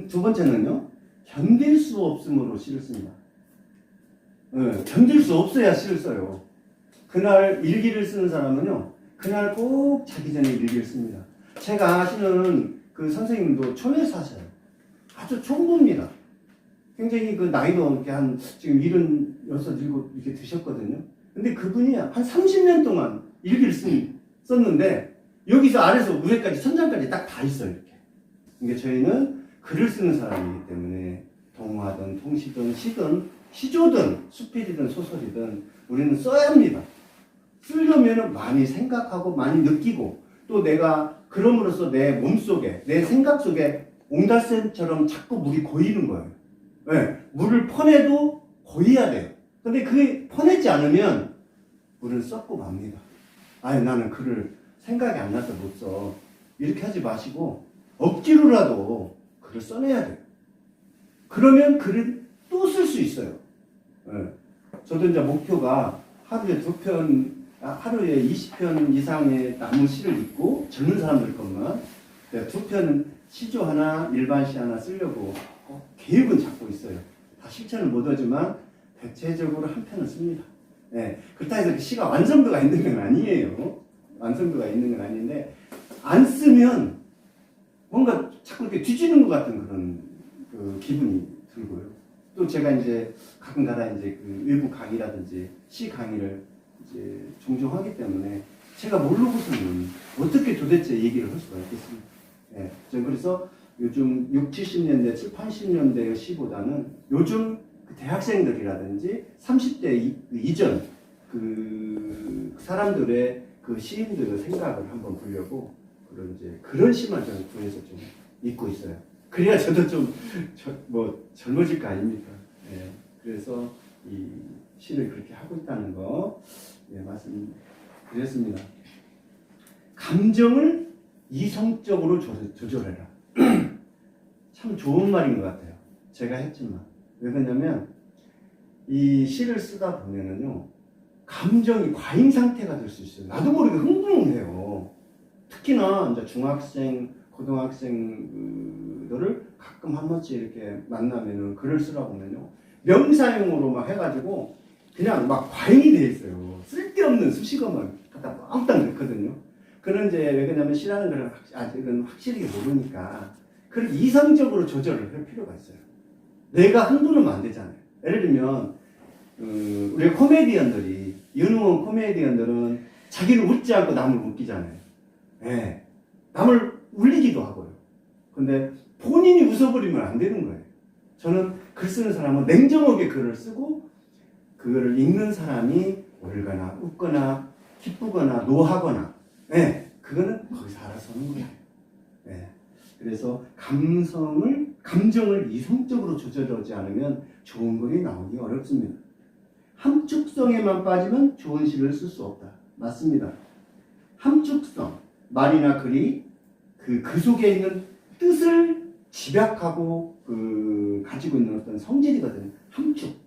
두 번째는요, 견딜 수 없음으로 시를 씁니다. 견딜 수 없어야 시를 써요. 그날 일기를 쓰는 사람은요, 그날 꼭 자기 전에 일기를 씁니다. 제가 아시는 그 선생님도 촌에 사셔요. 아주 총부입니다. 굉장히 그 나이도 이렇게 한 지금 76, 7 이렇게 드셨거든요. 근데 그분이 한 30년 동안 일기를 썼는데 여기서 아래서 위에까지 천장까지 딱 다 있어요. 이렇게. 그러니까 저희는 글을 쓰는 사람이기 때문에 동화든 통시든 시든 시조든 수필이든 소설이든 우리는 써야 합니다. 쓰려면 많이 생각하고 많이 느끼고 또 내가 그럼으로써 내 몸속에 내 생각 속에 옹달샘처럼 자꾸 물이 고이는 거예요. 네, 물을 퍼내도 고여야 돼요. 근데 그게 퍼내지 않으면 물은 썩고 맙니다. 아니 나는 글을 생각이 안 나서 못 써. 이렇게 하지 마시고 억지로라도 글을 써내야 돼요. 그러면 글을 또 쓸 수 있어요. 네. 저도 이제 목표가 하루에 20편 이상의 남은 시를 읽고 젊은 사람들 것만 2편 시조 하나, 일반 시 하나 쓰려고 계획은 잡고 있어요. 다 실천을 못 하지만 대체적으로 한 편은 씁니다. 네. 그렇다 해서 시가 완성도가 있는 건 아니에요. 완성도가 있는 건 아닌데 안 쓰면 뭔가 자꾸 이렇게 뒤지는 것 같은 그런 그 기분이 들고요. 또 제가 이제 가끔가다 이제 그 외부 강의라든지 시 강의를 이제 종종 하기 때문에 제가 모르고서는 어떻게 도대체 얘기를 할 수가 있겠습니까? 네. 저는 그래서 요즘 60, 70년대, 70, 80년대의 시보다는 요즘 그 대학생들이라든지 30대 이전 그 사람들의 그 시인들의 생각을 한번 보려고 그런 시만 저는 구해서 좀 읽고 있어요. 그래야 저도 좀 젊어질 거 아닙니까? 네. 그래서 이 시를 그렇게 하고 있다는 거 말씀드렸습니다. 감정을 이성적으로 조절해라. 참 좋은 말인 것 같아요. 제가 했지만. 왜 그러냐면 이 시를 쓰다 보면은요 감정이 과잉 상태가 될 수 있어요. 나도 모르게 흥분해요. 특히나 이제 중학생, 고등학생들을 가끔 한 번씩 이렇게 만나면은 글을 쓰라 보면요 명사용으로 막 해가지고 그냥 막 과잉이 돼 있어요. 쓸데없는 수식어만 갖다 뻥땅 넣거든요. 그런 이제 왜 그러냐면 시라는 걸 아직은 확실히 모르니까 그걸 이성적으로 조절을 할 필요가 있어요. 내가 흥분하면 안 되잖아요. 예를 들면 우리 코미디언들이 유능한 코미디언들은 자기는 웃지 않고 남을 웃기잖아요. 네. 남을 울리기도 하고요. 근데 본인이 웃어버리면 안 되는 거예요. 저는 글 쓰는 사람은 냉정하게 글을 쓰고 그거를 읽는 사람이 울거나 웃거나 기쁘거나 노하거나 그거는 거기서 알아서 하는 거예요. 그래서 감정을 이성적으로 조절하지 않으면 좋은 글이 나오기 어렵습니다. 함축성에만 빠지면 좋은 시를 쓸 수 없다. 맞습니다. 함축성, 말이나 글이 그 속에 있는 뜻을 집약하고 가지고 있는 어떤 성질이거든요. 함축,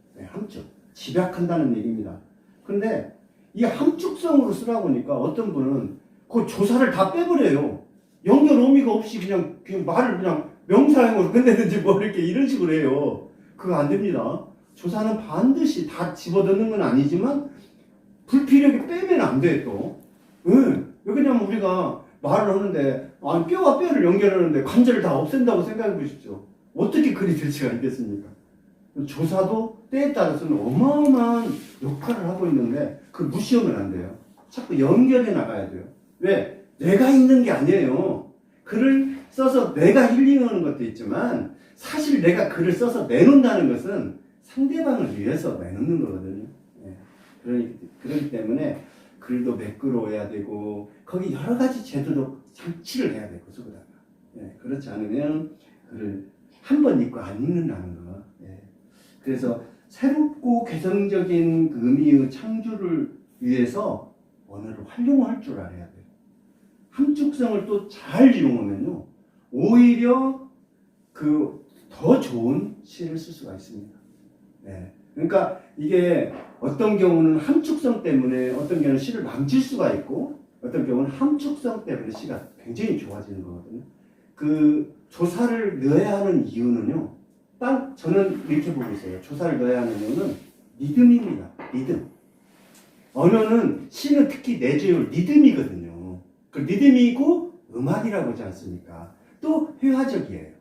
집약한다는 얘기입니다. 그런데 이 함축성으로 쓰라고 하니까 어떤 분은 그 조사를 다 빼버려요. 연결 의미가 없이 그냥 말을 그냥 명사형으로 끝내든지 뭐 이렇게 이런 식으로 해요. 그거 안 됩니다. 조사는 반드시 다 집어넣는 건 아니지만 불필요하게 빼면 안 돼요 또. 왜 그러냐면 우리가 말을 하는데 뼈와 뼈를 연결하는데 관절을 다 없앤다고 생각해 보십시오. 어떻게 글이 될 수가 있겠습니까? 조사도 때에 따라서는 어마어마한 역할을 하고 있는데 그걸 무시하면 안 돼요. 자꾸 연결해 나가야 돼요. 왜? 내가 있는 게 아니에요. 글을 써서 내가 힐링하는 것도 있지만 사실 내가 글을 써서 내놓는다는 것은 상대방을 위해서 내놓는 거거든요. 그렇기 때문에 글도 매끄러워야 되고 거기 여러 가지 제도도 장치를 해야 되고 쓰고다가 그렇지 않으면 글을 한 번 읽고 안 읽는다는 거. 그래서 새롭고 개성적인 의미의 창조를 위해서 언어를 활용할 줄 알아야 돼요. 함축성을 또 잘 이용하면요 오히려 더 좋은 시를 쓸 수가 있습니다. 그러니까 이게 어떤 경우는 함축성 때문에 어떤 경우는 시를 망칠 수가 있고 어떤 경우는 함축성 때문에 시가 굉장히 좋아지는 거거든요. 조사를 넣어야 하는 이유는요. 저는 이렇게 보고 있어요. 조사를 넣어야 하는 이유는 리듬입니다. 리듬. 언어는 시는 특히 내재요 리듬이거든요. 그 리듬이고 음악이라고 하지 않습니까? 또 회화적이에요.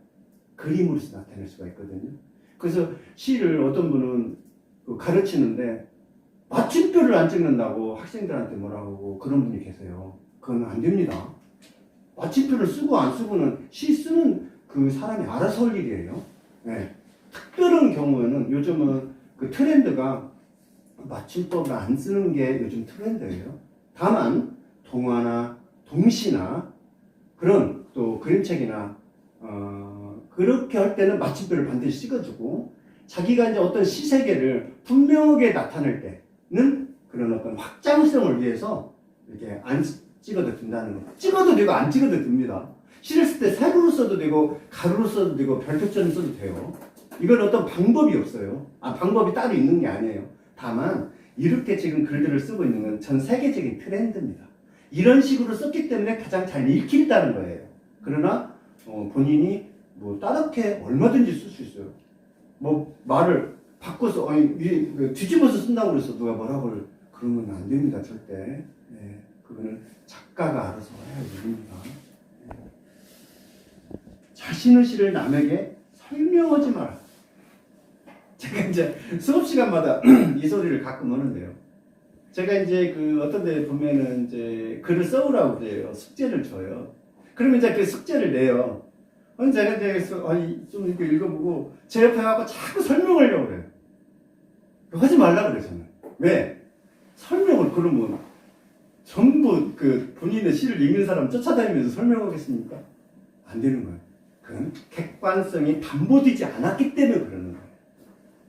그림으로서 나타낼 수가 있거든요. 그래서 시를 어떤 분은 가르치는데 마침표를 안 찍는다고 학생들한테 뭐라고 하고 그런 분이 계세요. 그건 안 됩니다. 마침표를 쓰고 안 쓰고는 시 쓰는 그 사람이 알아서 할 일이에요. 네. 특별한 경우에는 요즘은 그 트렌드가 맞춤법을 안 쓰는 게 요즘 트렌드예요. 다만 동화나 동시나 그런 또 그림책이나 그렇게 할 때는 맞춤표를 반드시 찍어주고 자기가 이제 어떤 시세계를 분명하게 나타낼 때는 그런 어떤 확장성을 위해서 이렇게 안 찍어도 된다는 거. 찍어도 되고 안 찍어도 됩니다. 시를 쓸 때 세로로 써도 되고 가로로 써도 되고 별표점 써도 돼요. 이건 어떤 방법이 없어요. 방법이 따로 있는 게 아니에요. 다만 이렇게 지금 글들을 쓰고 있는 건 전 세계적인 트렌드입니다. 이런 식으로 썼기 때문에 가장 잘 읽힌다는 거예요. 그러나 본인이 뭐 따뜻해 얼마든지 쓸 수 있어요. 뭐 말을 바꿔서 뒤집어서 쓴다고 그래서 누가 뭐라고 그러면 안 됩니다. 절대. 네, 그거는 작가가 알아서 해야 됩니다. 네. 자신의 시를 남에게 설명하지 마라. 제가 이제 수업 시간마다 이 소리를 가끔 하는데요. 제가 이제 어떤 데 보면은 이제 글을 써오라고 그래요. 숙제를 줘요. 그러면 이제 그 숙제를 내요. 제가 이제 좀 이렇게 읽어보고 제 옆에 와서 자꾸 설명을 하려고 그래요. 하지 말라고 그래요, 저는. 왜? 설명을 그러면 전부 본인의 시를 읽는 사람 쫓아다니면서 설명하겠습니까? 안 되는 거예요. 그건 객관성이 담보되지 않았기 때문에 그러는 거예요.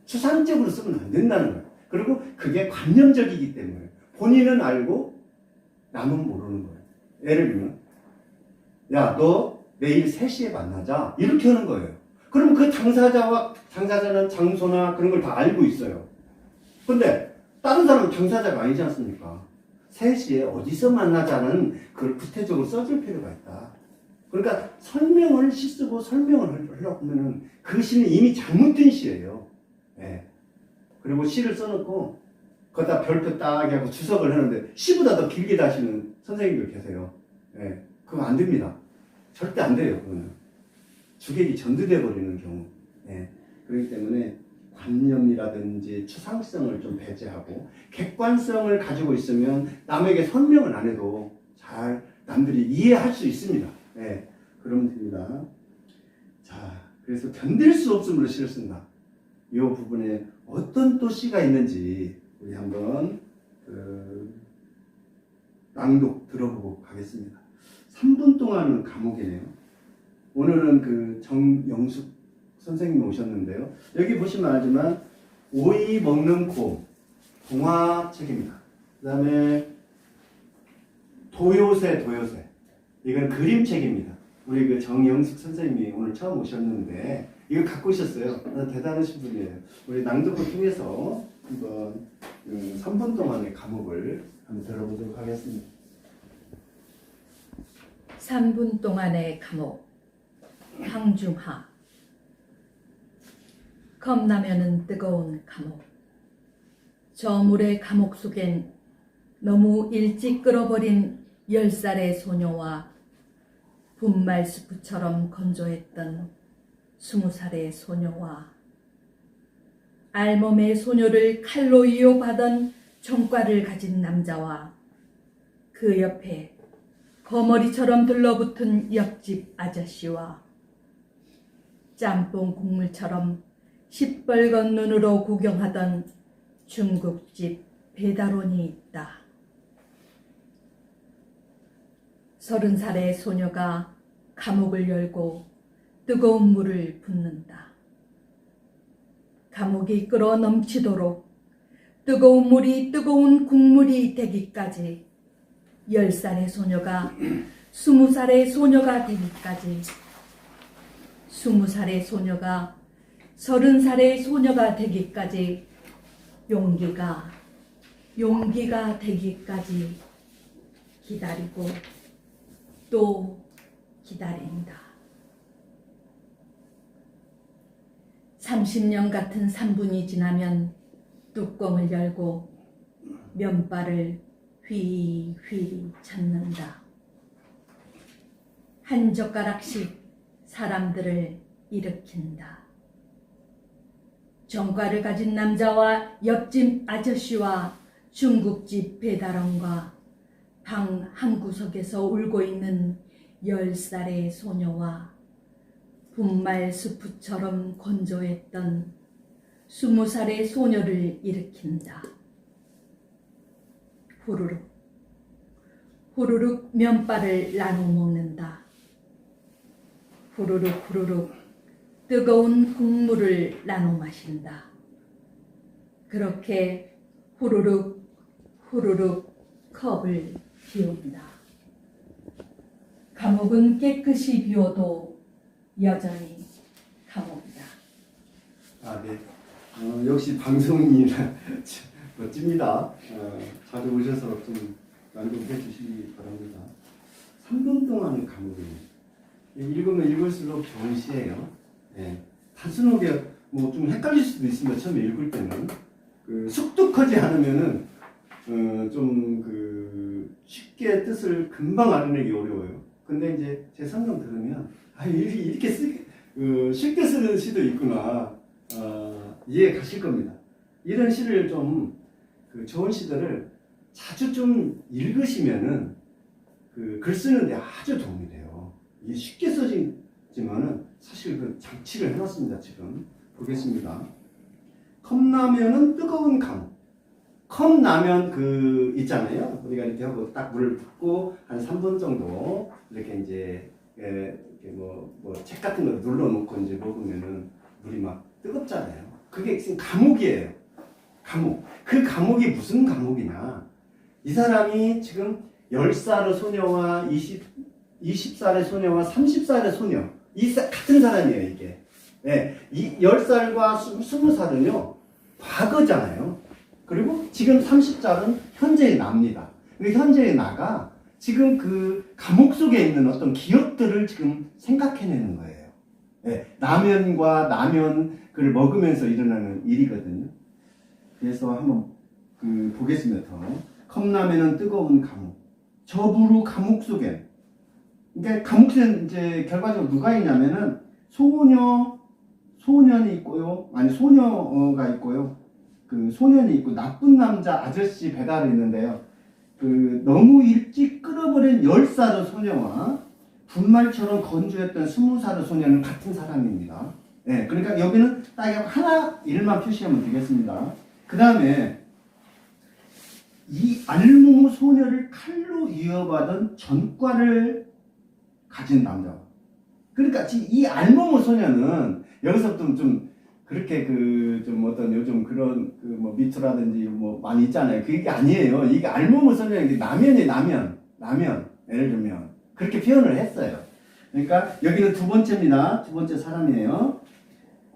추상적으로 쓰면 안 된다는 거예요. 그리고 그게 관념적이기 때문에 본인은 알고 남은 모르는 거예요. 예를 들면 야, 너 내일 3시에 만나자 이렇게 하는 거예요. 그럼 그 당사자는 장소나 그런 걸 다 알고 있어요. 근데 다른 사람은 당사자가 아니지 않습니까? 3시에 어디서 만나자는 그걸 구체적으로 써줄 필요가 있다. 그러니까 설명을 시 쓰고 설명을 하려고 하면은 그 시는 이미 잘못된 시예요. 네. 그리고 시를 써놓고 거기다 별표 딱 하고 주석을 하는데 시보다 더 길게 다시는 선생님들 계세요. 네. 그거 안 됩니다. 절대 안 돼요. 그거는 주객이 전두돼 버리는 경우. 네. 그렇기 때문에 관념이라든지 추상성을 좀 배제하고 객관성을 가지고 있으면 남에게 설명을 안 해도 잘 남들이 이해할 수 있습니다. 네. 그러면 됩니다. 자, 그래서 견딜 수 없음으로 시를 쓴다. 이 부분에 어떤 또 시가 있는지 우리 한번 낭독 들어보고 가겠습니다. 3분 동안은 감옥이네요. 오늘은 정영숙 선생님이 오셨는데요. 여기 보시면 알지만 오이 먹는 코 동화책입니다. 그 다음에 도요새 이건 그림책입니다. 우리 정영숙 선생님이 오늘 처음 오셨는데 이거 갖고 오셨어요. 대단하신 분이에요. 우리 낭독을 통해서 한번 3분 동안의 감옥을 한번 들어보도록 하겠습니다. 3분 동안의 감옥. 황중하. 겁나면은 뜨거운 감옥. 저 물의 감옥 속엔 너무 일찍 끓어버린 10살의 소녀와 분말수프처럼 건조했던 20살의 소녀와 알몸의 소녀를 칼로 이용하던 정과를 가진 남자와 그 옆에 거머리처럼 들러붙은 옆집 아저씨와 짬뽕 국물처럼 시뻘건 눈으로 구경하던 중국집 배달원이 있다. 30살의 소녀가 감옥을 열고 뜨거운 물을 붓는다. 감옥이 끓어 넘치도록 뜨거운 물이 뜨거운 국물이 되기까지 10살의 소녀가 20살의 소녀가 되기까지 20살의 소녀가 30살의 소녀가 되기까지 용기가 되기까지 기다리고 또 기다린다. 30년 같은 3분이 지나면 뚜껑을 열고 면발을 휘휘 찾는다. 한 젓가락씩 사람들을 일으킨다. 전과를 가진 남자와 옆집 아저씨와 중국집 배달원과 방 한구석에서 울고 있는 10살의 소녀와 분말 수프처럼 건조했던 20살의 소녀를 일으킨다. 후루룩 후루룩 면발을 나눠 먹는다. 후루룩 후루룩 뜨거운 국물을 나눠 마신다. 그렇게 후루룩 후루룩 컵을 비운다. 감옥은 깨끗이 비워도 여전히 감옥이다. 아, 네. 역시 방송인이라 멋집니다. 자주 오셔서 좀 만족해 주시기 바랍니다. 3분 동안의 감옥이에요. 읽으면 읽을수록 좋은 시예요. 네. 단순하게 뭐 좀 헷갈릴 수도 있습니다. 처음에 읽을 때는 숙독하지 않으면은 좀 쉽게 뜻을 금방 알아내기 어려워요. 근데 이제 제 설명 들으면 이렇게 쉽게 쓰는 시도 있구나 이해 가실 겁니다. 이런 시를 좀 좋은 시들을 자주 좀 읽으시면은 글 쓰는데 아주 도움이 돼요. 이게 쉽게 써지지만은 사실 장치를 해놨습니다. 지금 보겠습니다. 컵라면은 뜨거운 감옥. 컵라면 있잖아요. 우리가 이렇게 하고 딱 물을 붓고 한 3분 정도 이렇게 이제 이렇게 뭐 책 같은 거 눌러놓고 이제 먹으면은 물이 막 뜨겁잖아요. 그게 지금 감옥이에요. 감옥. 그 감옥이 무슨 감옥이냐? 이 사람이 지금 10살의 소녀와 20살의 소녀와 30살의 소녀 같은 사람이에요. 이게. 네, 이 10살과 20살은요 과거잖아요. 그리고 지금 30살은 현재의 나입니다. 현재의 나가 지금 감옥 속에 있는 어떤 기억들을 지금 생각해내는 거예요. 네, 라면과 라면 그걸 먹으면서 일어나는 일이거든요. 그래서 한번 보겠습니다. 컵라면은 뜨거운 감옥. 저부루 감옥 속엔. 그러니까 감옥 속엔 이제 결과적으로 누가 있냐면은 소년이 있고요. 아니 소녀가 있고요. 소년이 있고 나쁜 남자 아저씨 배달이 있는데요. 너무 일찍 끌어버린 10살의 소녀와 분말처럼 건조했던 20살의 소녀는 같은 사람입니다. 네, 그러니까 여기는 딱 하나 일만 표시하면 되겠습니다. 그 다음에 이 알무무 소녀를 칼로 이어받은 전과를 가진 남자. 그러니까 지금 이 알무무 소녀는 여기서부터 좀 그렇게 좀 어떤 요즘 그런 뭐 미투라든지 뭐 많이 있잖아요. 그게 아니에요. 이게 알무무 소녀 이게 라면 예를 들면 그렇게 표현을 했어요. 그러니까 여기는 두 번째입니다. 두 번째 사람이에요.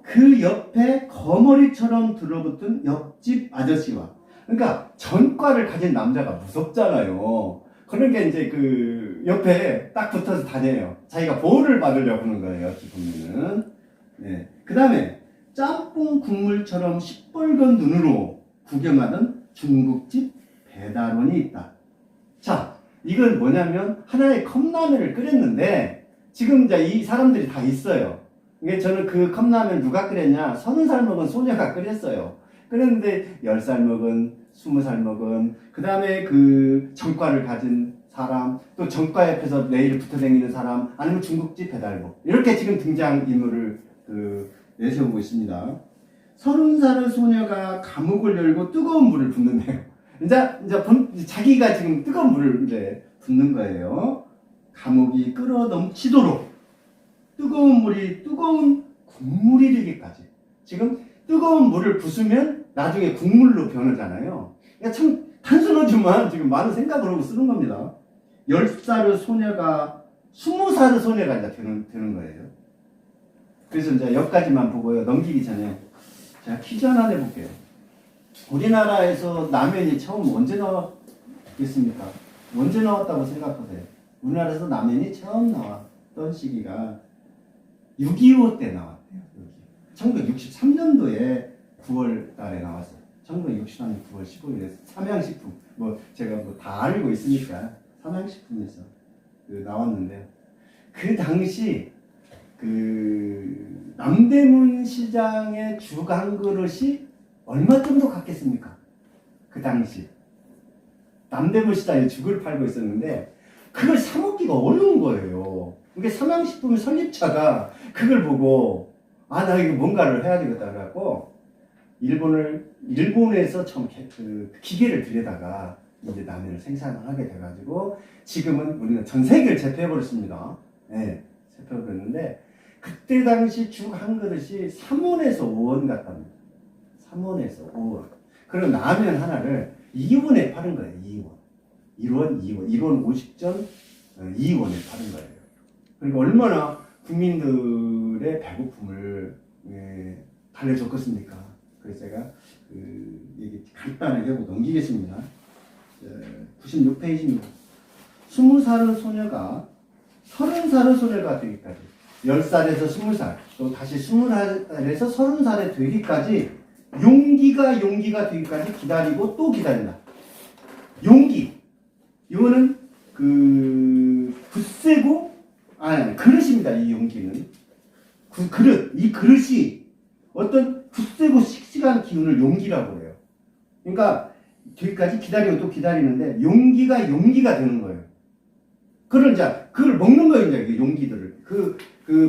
그 옆에 거머리처럼 들어붙은 옆집 아저씨와 그러니까 전과를 가진 남자가 무섭잖아요. 그러니까 이제 옆에 딱 붙어서 다녀요. 자기가 보호를 받으려고 하는 거예요. 어찌 보면은. 네. 그 다음에 짬뽕 국물처럼 시뻘건 눈으로 구경하던 중국집 배달원이 있다. 자, 이건 뭐냐면 하나의 컵라면을 끓였는데 지금 이제 이 사람들이 다 있어요. 이게 저는 그 컵라면 누가 끓였냐? 30살 먹은 소녀가 끓였어요. 그랬는데 10살 먹은, 20살 먹은, 그 다음에 전과를 가진 사람, 또 전과 옆에서 매일 붙어다니는 사람, 아니면 중국집 배달복. 이렇게 지금 등장인물을 내세우고 있습니다. 30살의 소녀가 감옥을 열고 뜨거운 물을 붓는데요. 이제 자기가 지금 뜨거운 물을 이제 붓는 거예요. 감옥이 끓어 넘치도록 뜨거운 물이 뜨거운 국물이 되기까지. 지금 뜨거운 물을 부수면 나중에 국물로 변하잖아요. 그러니까 참 단순하지만 지금 많은 생각을 하고 쓰는 겁니다. 10살의 소녀가 20살의 소녀가 이제 되는 거예요. 그래서 이제 여기까지만 보고요. 넘기기 전에 제가 퀴즈 하나 내볼게요. 우리나라에서 라면이 처음 언제 나왔겠습니까? 언제 나왔다고 생각하세요? 우리나라에서 라면이 처음 나왔던 시기가 6.25 때 나왔대요. 1963년도에 9월 달에 나왔어요. 1963년 9월 15일에 삼양식품, 뭐 제가 뭐 다 알고 있으니까 삼양식품에서 나왔는데, 그 당시 그 남대문 시장의 죽 한 그릇이 얼마 정도 갔겠습니까? 그 당시 남대문 시장에 죽을 팔고 있었는데 그걸 사 먹기가 어려운 거예요. 이게 삼양식품 설립자가 그걸 보고 나 이거 뭔가를 해야 되겠다 그래갖고 일본에서 처음 그 기계를 들여다가 이제 라면을 생산을 하게 돼가지고 지금은 우리는 전 세계를 제패해버렸습니다. 네, 제패해버렸는데 그때 당시 죽 한 그릇이 3원에서 5원 같답니다. 3원에서 5원. 그리고 라면 하나를 2원에 파는 거예요. 2원. 1원 50전 2원에 파는 거예요. 그러니까 얼마나 국민들의 배고픔을 달래줬겠습니까? 그래서 제가 얘기 간단하게 하고 넘기겠습니다. 96페이지입니다. 20살의 소녀가 30살의 소녀가 되기까지 10살에서 20살 또 다시 20살에서 30살에 되기까지 용기가 되기까지 기다리고 또 기다린다. 용기. 이거는 굳세고 그릇입니다. 이 용기는 그릇. 이 그릇이 어떤 굳세고 씩씩한 기운을 용기라고 해요. 그러니까 뒤까지 기다리고 또 기다리는데 용기가 되는 거예요. 그걸 먹는 거예요. 이제 용기들을 그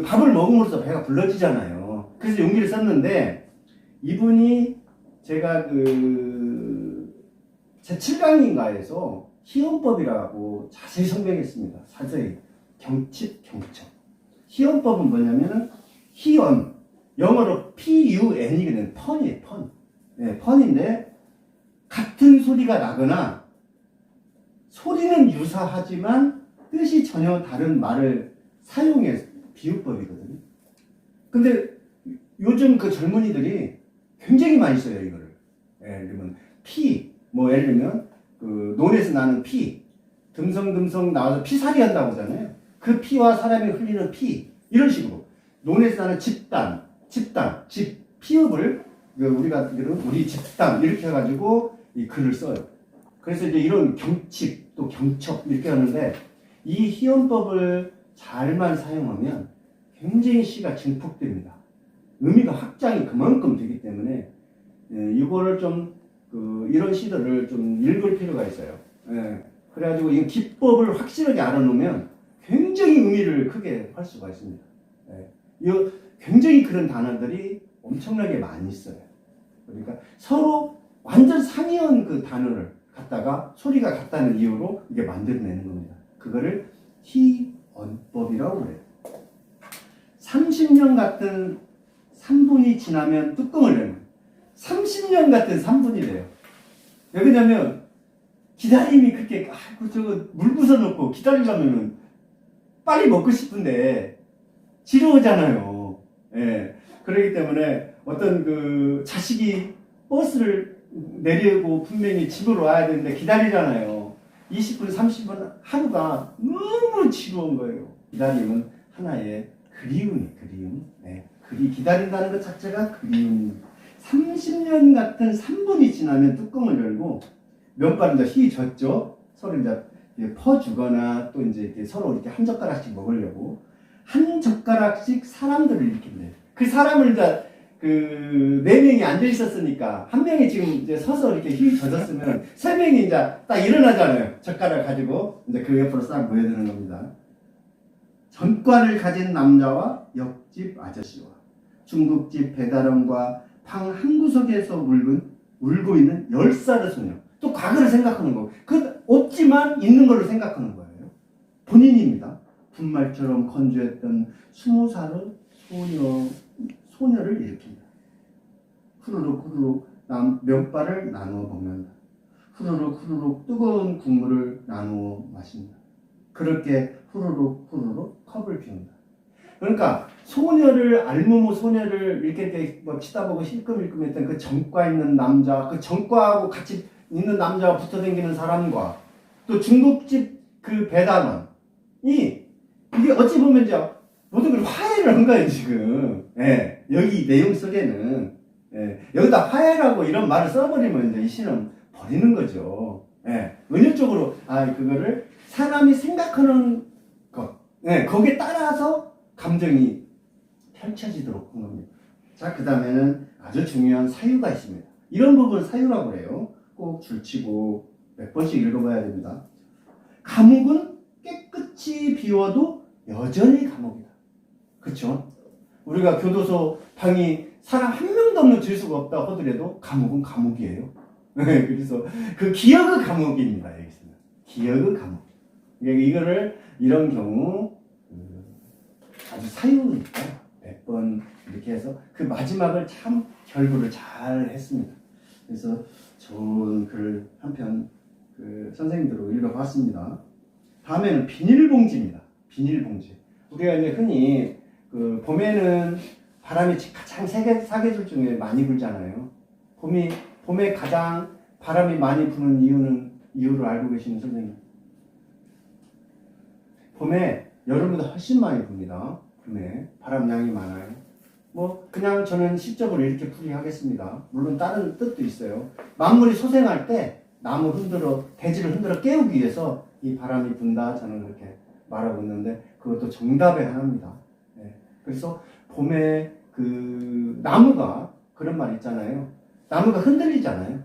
밥을 먹음으로써 배가 불러지잖아요. 그래서 용기를 썼는데 이분이 제가 제 7강인가에서 희원법이라고 자세히 설명했습니다. 자세히 경칩 경첩. 희원법은 뭐냐면은 희원 영어로 PUN이거든요. 펀이에요. 펀. 네, 펀인데 같은 소리가 나거나 소리는 유사하지만 뜻이 전혀 다른 말을 사용해서 비유법이거든요. 근데 요즘 그 젊은이들이 굉장히 많이 써요, 이거를. 예를 들면 예를 들면 논에서 나는 피, 듬성듬성 나와서 피살이 한다고 하잖아요. 그 피와 사람이 흘리는 피, 이런 식으로 논에서 나는 집, 피읍을 우리가 우리 집당 이렇게 해가지고 이 글을 써요. 그래서 이제 이런 경칩 또 경첩 이렇게 하는데 이 희원법을 잘만 사용하면 굉장히 시가 증폭됩니다. 의미가 확장이 그만큼 되기 때문에 이거를 좀 이런 시들을 좀 읽을 필요가 있어요. 그래가지고 이 기법을 확실하게 알아놓으면 굉장히 의미를 크게 할 수가 있습니다. 이 굉장히 그런 단어들이 엄청나게 많이 있어요. 그러니까 서로 완전 상이한 그 단어를 갖다가 소리가 같다는 이유로 이게 만들어내는 겁니다. 그거를 희언법이라고 그래요. 30년 같은 3분이 지나면 뚜껑을 열는 30년 같은 3분이래요. 왜 그러냐면 기다림이 그렇게 저거 물 부숴놓고 기다리려면은 빨리 먹고 싶은데 지루하잖아요. 예. 그렇기 때문에 어떤 자식이 버스를 내리고 분명히 집으로 와야 되는데 기다리잖아요. 20분, 30분 하루가 너무 지루한 거예요. 기다림은 하나의 그리움. 네. 기다린다는 것 자체가 그리움. 30년 같은 3분이 지나면 뚜껑을 열고 면발은 이제 휘졌죠. 서로 이제 퍼주거나 또 이제 서로 이렇게 한 젓가락씩 먹으려고 한 젓가락씩 사람들을 일으킨대요. 그 사람을 이제 4명이 앉아 있었으니까 한 명이 지금 이제 서서 이렇게 휘젖었으면 3명이 이제 딱 일어나잖아요. 젓가락 가지고 이제 그 옆으로 싹 모여드는 겁니다. 전과를 가진 남자와 옆집 아저씨와 중국집 배달원과 방 한 구석에서 울고 있는 10살의 소녀. 또 과거를 생각하는 거고. 없지만 있는 걸로 생각하는 거예요. 본인입니다. 분말처럼 건조했던 20살의 소녀를 일으킨다. 후루룩 면발을 나누어 먹는다. 후루룩 뜨거운 국물을 나누어 마신다. 그렇게 후루룩 컵을 비운다. 그러니까 알무무 소녀를 이렇게 치다보고 힐끔힐끔 했던 그 전과 있는 남자, 그 전과하고 같이 있는 남자가 붙어다니는 사람과 또 중국집 그 배달원이 이게 어찌 보면 이제 모든 걸 화해를 한 거예요, 지금. 예, 여기 내용 속에는. 예, 여기다 화해라고 이런 말을 써버리면 이제 이 시는 버리는 거죠. 예, 은유적으로, 그거를 사람이 생각하는 것, 예, 거기에 따라서 감정이 펼쳐지도록 한 겁니다. 자, 그 다음에는 아주 중요한 사유가 있습니다. 이런 부분을 사유라고 해요. 꼭 줄치고 몇 번씩 읽어봐야 됩니다. 감옥은 깨끗이 비워도 여전히 감옥이다. 그렇죠? 우리가 교도소 방이 사람 한 명도 없는 죄수가 없다 하더라도 감옥은 감옥이에요. 그래서 그 기억의 감옥입니다. 여기서는 기억의 감옥. 그러니까 이거를 이런 경우 아주 사유니까 몇 번 이렇게 해서 그 마지막을 참 결부를 잘 했습니다. 그래서 좋은 글 한 편 선생님들로 읽어봤습니다. 다음에는 비닐봉지입니다. 비닐봉지. 우리가 이제 흔히 봄에는 바람이 가장 사계절 중에 많이 불잖아요. 봄에 가장 바람이 많이 부는 이유를 알고 계시는 선생님? 봄에 여름보다 훨씬 많이 붑니다. 봄에 바람량이 많아요. 그냥 저는 시적으로 이렇게 풀이하겠습니다. 물론 다른 뜻도 있어요. 만물이 소생할 때 나무 대지를 흔들어 깨우기 위해서 이 바람이 분다. 저는 그렇게 말하고 있는데 그것도 정답의 하나입니다. 네. 그래서 봄에 나무가 그런 말 있잖아요. 나무가 흔들리잖아요.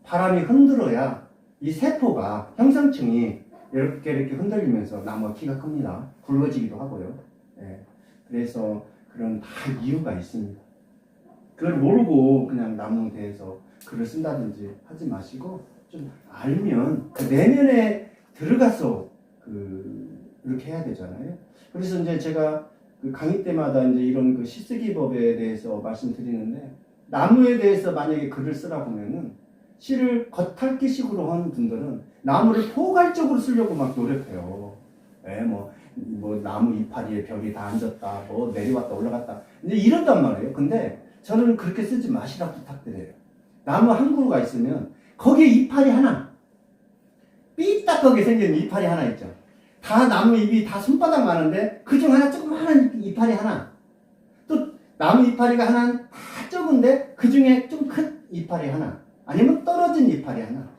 바람이 흔들어야 이 세포가 형성층이 이렇게 흔들리면서 나무가 키가 큽니다. 굵어지기도 하고요. 네. 그래서 그런 다 이유가 있습니다. 그걸 모르고 그냥 나무에 대해서 글을 쓴다든지 하지 마시고 좀 알면 그 내면에 들어가서 이렇게 해야 되잖아요. 그래서 이제 제가 강의 때마다 이제 이런 시쓰기법에 대해서 말씀드리는데 나무에 대해서 만약에 글을 쓰라 보면은 시를 겉핥기식으로 하는 분들은 나무를 포괄적으로 쓰려고 막 노력해요. 네, 나무 이파리에 별이 다 앉았다, 내려왔다, 올라갔다. 이제 이런단 말이에요. 근데 저는 그렇게 쓰지 마시라 부탁드려요. 나무 한 그루가 있으면 거기에 이파리 하나, 삐딱하게 생긴 이파리 하나 있죠. 다 나무 잎이 다 손바닥 많은데 그중 하나 조그마한 이파리 하나. 또 나무 이파리가 하나는 다 적은데 그 중에 좀 큰 이파리 하나. 아니면 떨어진 이파리 하나.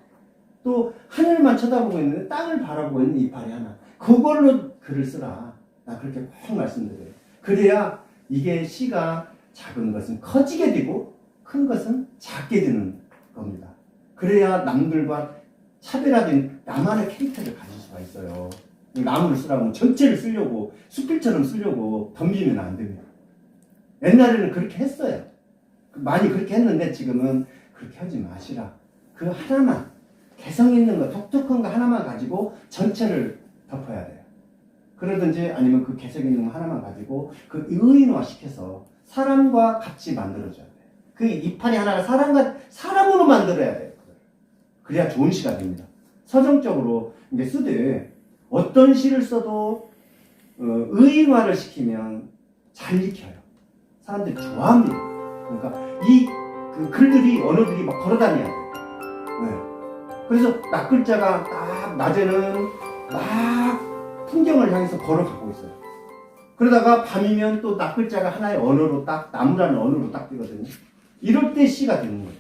또 하늘만 쳐다보고 있는데 땅을 바라보고 있는 이파리 하나. 그걸로 글을 쓰라. 나 그렇게 꼭 말씀드려요. 그래야 이게 시가 작은 것은 커지게 되고 큰 것은 작게 되는 겁니다. 그래야 남들과 차별화된 나만의 캐릭터를 가질 수가 있어요. 나무를 쓰라고 전체를 쓰려고 숲길처럼 쓰려고 덤비면 안 됩니다. 옛날에는 그렇게 했어요. 많이 그렇게 했는데 지금은 그렇게 하지 마시라. 그 하나만 개성 있는 거 독특한 거 하나만 가지고 전체를 덮어야 돼요. 그러든지 아니면 그 개성 있는 거 하나만 가지고 그 의인화 시켜서 사람과 같이 만들어줘야 돼요. 그 이파리 하나를 사람으로 만들어야 돼요. 그래야 좋은 시가 됩니다. 서정적으로 이제 쓰되 어떤 시를 써도 의인화를 시키면 잘 익혀요. 사람들이 좋아합니다. 그러니까 그 글들이 언어들이 막 걸어다녀야 돼요. 네. 그래서 낯글자가 딱 낮에는 막 풍경을 향해서 걸어가고 있어요. 그러다가 밤이면 또 낯글자가 하나의 언어로 딱 나무라는 언어로 딱 되거든요. 이럴 때 시가 되는 거예요.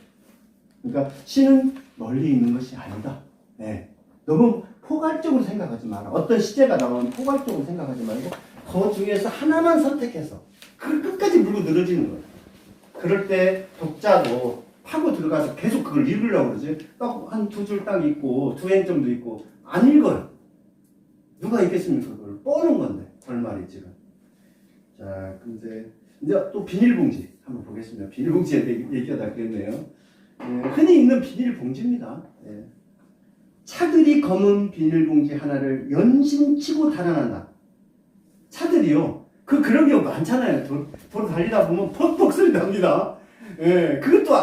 그러니까 시는 멀리 있는 것이 아니다. 네. 너무 포괄적으로 생각하지 마라. 어떤 시제가 나오면 포괄적으로 생각하지 말고 그 중에서 하나만 선택해서 그걸 끝까지 물고 늘어지는 거예요. 그럴 때 독자도 파고 들어가서 계속 그걸 읽으려고 그러지. 딱 한 두 줄 딱 읽고 두 행점도 읽고 안 읽어요. 누가 읽겠습니까? 그걸 뻔한 건데 결말이 지금. 자, 근데 이제 또 비닐봉지 한번 보겠습니다. 비닐봉지에 대해 얘기가 나겠네요. 흔히 있는 비닐봉지입니다. 차들이 검은 비닐봉지 하나를 연신치고 달아난다. 차들이요. 그런 경우 많잖아요. 도로 달리다 보면 퍽퍽 소리 납니다. 그것도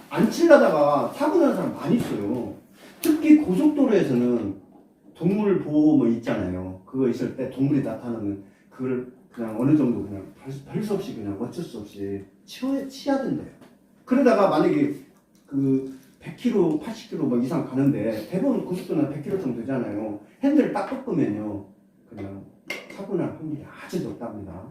안 치려다가 사고 나는 사람 많이 있어요. 특히 고속도로에서는 동물 보호 있잖아요. 그거 있을 때 동물이 나타나면 그걸 그냥 어느 정도 그냥 별 수 없이 그냥 어쩔 수 없이 치하던데요. 그러다가 만약에 100km, 80km 이상 가는데 대부분 고속도로는 100km 정도 되잖아요. 핸들을 딱 꺾으면요. 그냥 사고 날 확률이 아주 높답니다.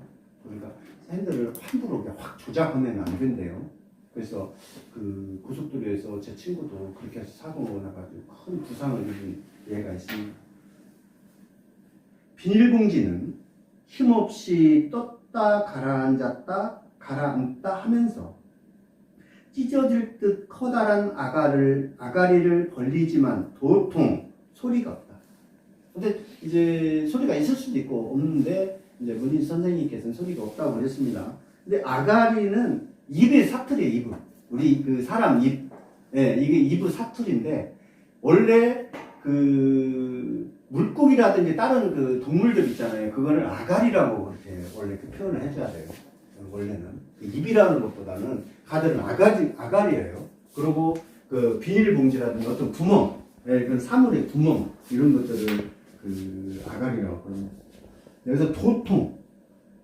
그러니까 핸들을 함부로 확 조작하면 안 된대요. 그래서 그 고속도로에서 제 친구도 그렇게 해서 사고 나가지고 큰 부상을 입은 예가 있습니다. 비닐봉지는 힘없이 떴다 가라앉았다 가라앉다 하면서 찢어질 듯 커다란 아가리를 벌리지만 도통 소리가 없다. 근데 이제 소리가 있을 수도 있고 없는데 이제 문인 선생님께서는 소리가 없다고 그랬습니다. 근데 아가리는 입의 사투리예요. 입. 우리 그 사람 입. 예, 이게 입의 사투리인데 원래 그 물고기라든지 다른 그 동물들 있잖아요. 그거를 아가리라고 그렇게 원래 그 표현을 해줘야 돼요. 원래는 입이라는 것보다는 가들은 아가리예요. 그리고 그 비닐봉지라든지 어떤 구멍, 예, 그 사물의 구멍 이런 것들을 그 아가리라고 합니다. 여기서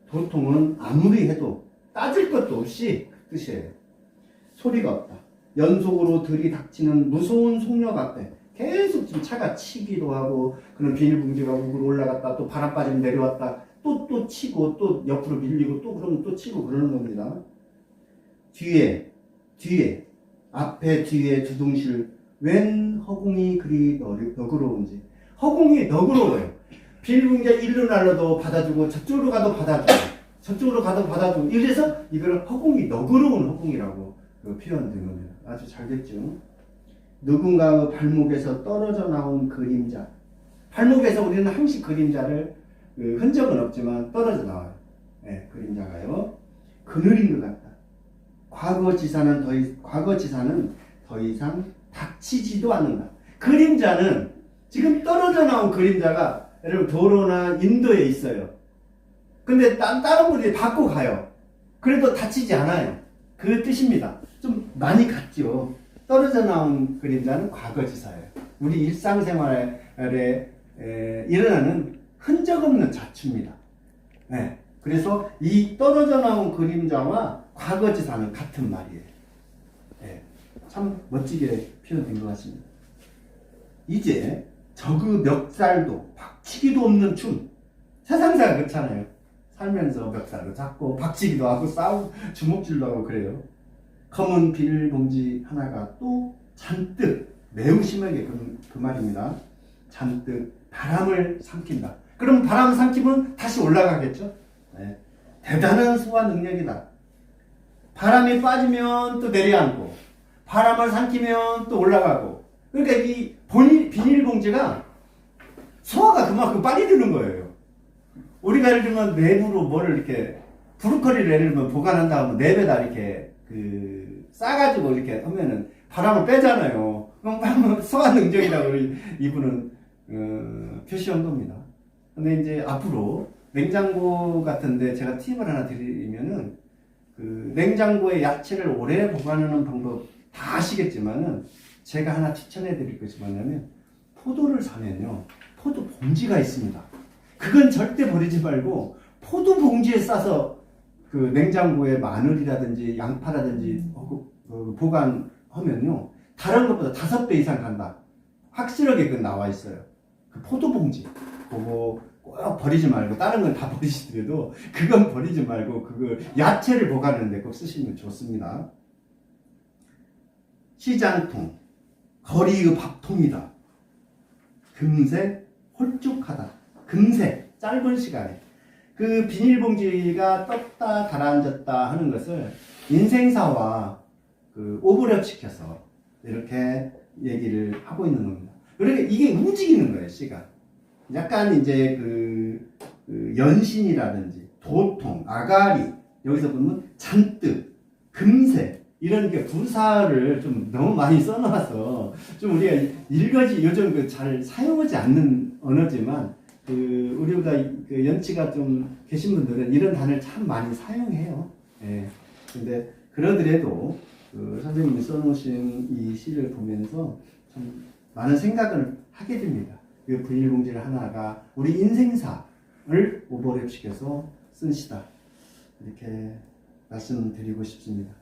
도통은 아무리 해도 따질 것도 없이 그 뜻이에요. 소리가 없다. 연속으로 들이닥치는 무서운 속력 앞에 계속 지금 차가 치기도 하고 그런 비닐봉지가 우그로 올라갔다 또 바람 빠지면 내려왔다 또 치고 또 옆으로 밀리고 또 그러면 또 치고 그러는 겁니다. 뒤에 앞에 뒤에 두둥실 웬 허공이 그리 너그러운지. 허공이 너그러워요. 비닐봉지가 일로 날라도 받아주고 저쪽으로 가도 받아주고 저쪽으로 가도 받아주고 이래서 이걸 허공이 너그러운 허공이라고 표현된 겁니다. 아주 잘 됐죠. 누군가의 발목에서 떨어져 나온 그림자. 발목에서 우리는 항시 그림자를 흔적은 없지만 떨어져 나와요. 네, 그림자가요. 그늘인 것 같다. 과거 지사는 더 이상 닥치지도 않는다. 그림자는 지금 떨어져 나온 그림자가 여러분 도로나 인도에 있어요. 근데 다른 분들이 받고 가요. 그래도 다치지 않아요. 그 뜻입니다. 좀 많이 같죠. 떨어져 나온 그림자는 과거지사예요. 우리 일상생활에 일어나는 흔적 없는 자취입니다. 네. 그래서 이 떨어져 나온 그림자와 과거지사는 같은 말이에요. 네. 참 멋지게 표현된 것 같습니다. 이제 저그 멱살도 박치기도 없는 춤. 세상사가 그렇잖아요. 살면서 멱살도 잡고 박치기도 하고 싸우고 주먹질도 하고 그래요. 검은 비닐봉지 하나가 또 잔뜩 매우 심하게 그 말입니다. 잔뜩 바람을 삼킨다. 그럼 바람 삼키면 다시 올라가겠죠? 네. 대단한 소화 능력이다. 바람이 빠지면 또 내려앉고 바람을 삼키면 또 올라가고 그러니까 이 비닐봉지가 소화가 그만큼 빨리 되는 거예요. 우리가 예를 들면 내부로 뭐를 이렇게 브로콜리를 예를 들면 보관한 다음에 내배다 이렇게 싸가지고 이렇게 하면은 바람을 빼잖아요. 그럼 소화 능력이라고 이분은 표시한 겁니다. 근데 이제 앞으로 냉장고 같은데 제가 팁을 하나 드리면은 그 냉장고에 야채를 오래 보관하는 방법 다 아시겠지만은 제가 하나 추천해 드릴 것이 뭐냐면 포도를 사면요 포도 봉지가 있습니다. 그건 절대 버리지 말고 포도 봉지에 싸서 그 냉장고에 마늘이라든지 양파라든지 보관하면요 다른 것보다 5배 이상 간다. 확실하게 그 나와 있어요. 그 포도 봉지 그거 꼭 버리지 말고 다른 건 다 버리시더라도 그건 버리지 말고 그거 야채를 보관하는데 꼭 쓰시면 좋습니다. 시장통 거리의 밥통이다. 금세 홀쭉하다. 금세 짧은 시간에 그 비닐봉지가 떴다 가라앉았다 하는 것을 인생사와 그 오버랩 시켜서 이렇게 얘기를 하고 있는 겁니다. 그러니까 이게 움직이는 거예요, 시간. 약간 이제 그 연신이라든지 도통, 아가리 여기서 보면 잔뜩, 금세 이런 게 부사를 좀 너무 많이 써놔서 좀 우리가 요즘 잘 사용하지 않는 언어지만 우리가 그 연치가 좀 계신 분들은 이런 단어를 참 많이 사용해요. 예. 근데 그러더라도 선생님이 써놓으신 이 시를 보면서 참 많은 생각을 하게 됩니다. 그 비닐봉지를 하나가 우리 인생사를 오버랩 시켜서 쓴 시다. 이렇게 말씀드리고 싶습니다.